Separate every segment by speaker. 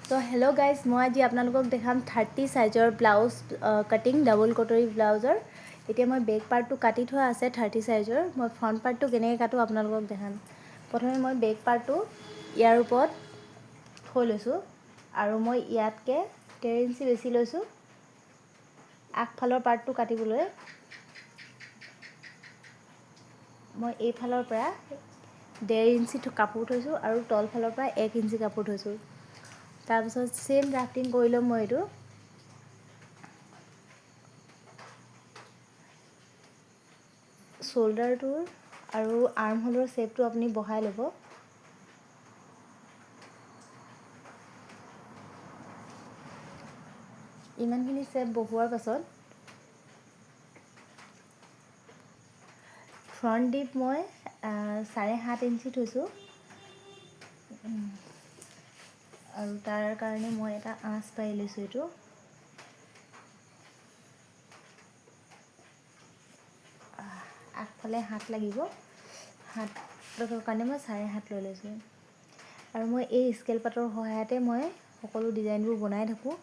Speaker 1: তো hello' guys, মই আজি আপোনালোকক দেখাম 30 চাইজৰ ব্লাউজ কাটিং, ডাবল কটৰী ব্লাউজৰ। এতিয়া মই বেক পাৰ্টটো কাটি থোৱা আছে 30 চাইজৰ। মই ফ্ৰণ্ট পাৰ্টটো কেনেকৈ কাটোঁ আপোনালোকক দেখাম। প্ৰথমে মই বেক পাৰ্টটো ইয়াৰ ওপৰত থৈ লৈছোঁ আৰু মই ইয়াতকৈ 1.5 ইঞ্চি বেছি লৈছোঁ আগফালৰ পাৰ্টটো কাটিবলৈ। মই এইফালৰ পৰা 1.5 ইঞ্চি কাপোৰ থৈছোঁ আৰু তলফালৰ পৰা 1 ইঞ্চি কাপোৰ থৈছোঁ। তাৰপিছত চেম ড্ৰাফটিং কৰি ল'ম মই এইটো। শ্ব'ল্ডাৰটোৰ আৰু আৰ্ম হোলৰ শ্বেপটো আপুনি বহাই ল'ব। ইমানখিনি শ্বেপ বহোৱাৰ পাছত ফ্ৰণ্ট ডিপ মই 7.5 ইঞ্চি থৈছোঁ আৰু তাৰ কাৰণে মই এটা আঁচ পাৰি লৈছোঁ। এইটো আগফালে হাত লাগিব, হাতৰ কাৰণে মই 7.5 লৈ লৈছোঁ। আৰু মই এই স্কেল পাতৰ সহায়তে মই সকলো ডিজাইনবোৰ বনাই থাকোঁ।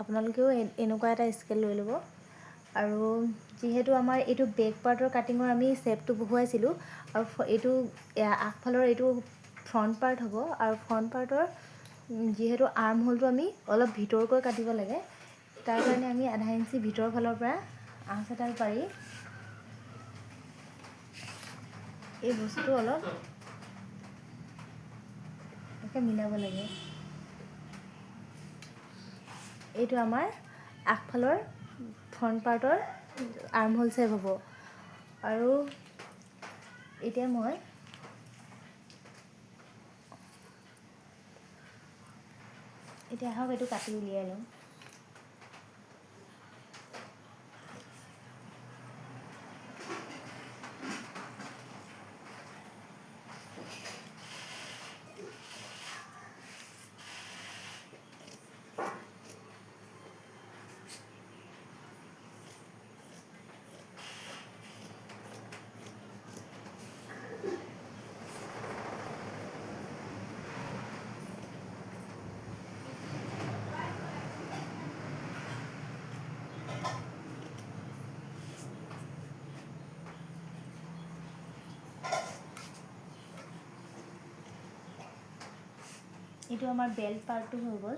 Speaker 1: আপোনালোকেও এনেকুৱা এটা স্কেল লৈ ল'ব। আৰু যিহেতু আমাৰ এইটো বেক পাৰ্টৰ কাটিঙৰ আমি শ্বেপটো বহুৱাইছিলোঁ আৰু এইটো আগফালৰ এইটো ফ্ৰণ্ট পাৰ্ট হ'ব। আৰু ফ্ৰণ্ট পাৰ্টৰ যিহেতু আৰ্ম হোলটো আমি অলপ ভিতৰকৈ কাটিব লাগে, তাৰ কাৰণে আমি 0.5 ইঞ্চি ভিতৰৰ ফালৰ পৰা আঁচ এডাল পাৰি এই বস্তুটো অলপ এনেকৈ মিলাব লাগে। এইটো আমাৰ আগফালৰ ফ্ৰণ্ট পাৰ্টৰ আৰ্ম হোল শ্বেপ হ'ব। আৰু এতিয়া মই আহক এইটো কাটি উলিয়াই লওঁ। এইটো আমাৰ বেল্ট পাৰ্টটো হৈ গ'ল।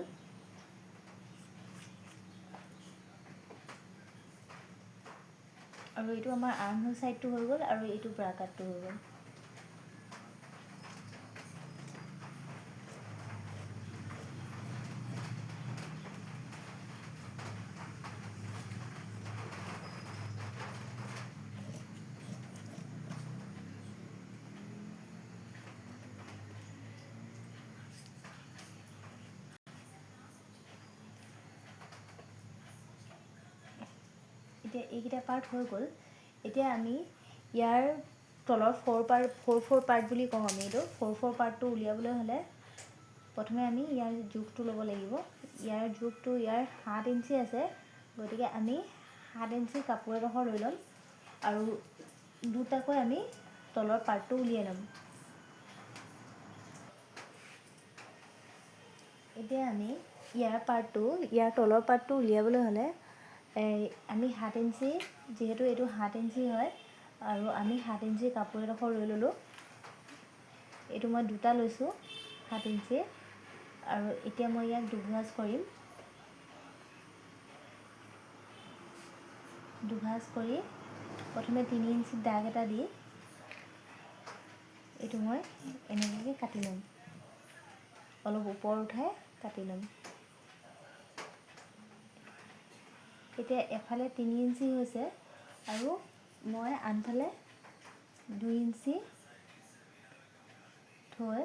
Speaker 1: আৰু এইটো আমাৰ আৰ্ম হোল ছাইডটো হৈ গ'ল আৰু এইটো ব্ৰা কাটটো হৈ গ'ল। এতিয়া এইকেইটা পাৰ্ট হৈ গ'ল। এতিয়া আমি ইয়াৰ তলৰ 4 পাৰ্ট বুলি কওঁ আমি। এইটো 4 পাৰ্টটো উলিয়াবলৈ হ'লে প্ৰথমে আমি ইয়াৰ জোখটো ল'ব লাগিব। ইয়াৰ জোখটো ইয়াৰ 7 ইঞ্চি আছে, গতিকে আমি 7 ইঞ্চি কাপোৰ এডোখৰ লৈ ল'ম আৰু দুটাকৈ আমি তলৰ পাৰ্টটো উলিয়াই ল'ম। এতিয়া আমি ইয়াৰ তলৰ পাৰ্টটো উলিয়াবলৈ হ'লে আমি 7 ইঞ্চি, যিহেতু এইটো 7 ইঞ্চি হয় আৰু আমি 7 ইঞ্চি কাপোৰ এডোখৰ লৈ ল'লোঁ। এইটো মই দুটা লৈছোঁ 7 ইঞ্চি। আৰু এতিয়া মই ইয়াক দুভাঁজ কৰিম। দুভাঁজ কৰি প্ৰথমে 3 ইঞ্চিত দাগ এটা দি এইটো মই এনেকৈ কাটি ল'ম। অলপ ওপৰ উঠাই কাটি ল'ম। এতিয়া এফালে 3 ইঞ্চি হৈছে আৰু মই আনফালে 2 ইঞ্চি থৈ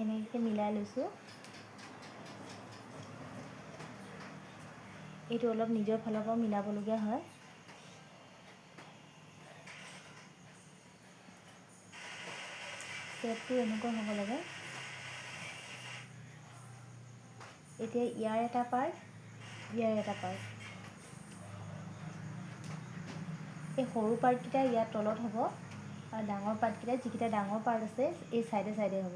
Speaker 1: এনেকৈ মিলাই লৈছোঁ। এইটো অলপ নিজৰ ফালৰ পৰা মিলাবলগীয়া হয়। শ্বেপটো এনেকুৱা হ'ব লাগে। এতিয়া ইয়াৰ এটা পাৰ্ট, ইয়াৰ এটা পাৰ্ট এই সৰু পাৰ্টকেইটা ইয়াৰ তলত হ'ব আৰু ডাঙৰ পাৰ্টকেইটা যিকেইটা ডাঙৰ পাৰ্ট আছে এই চাইডে চাইডে হ'ব।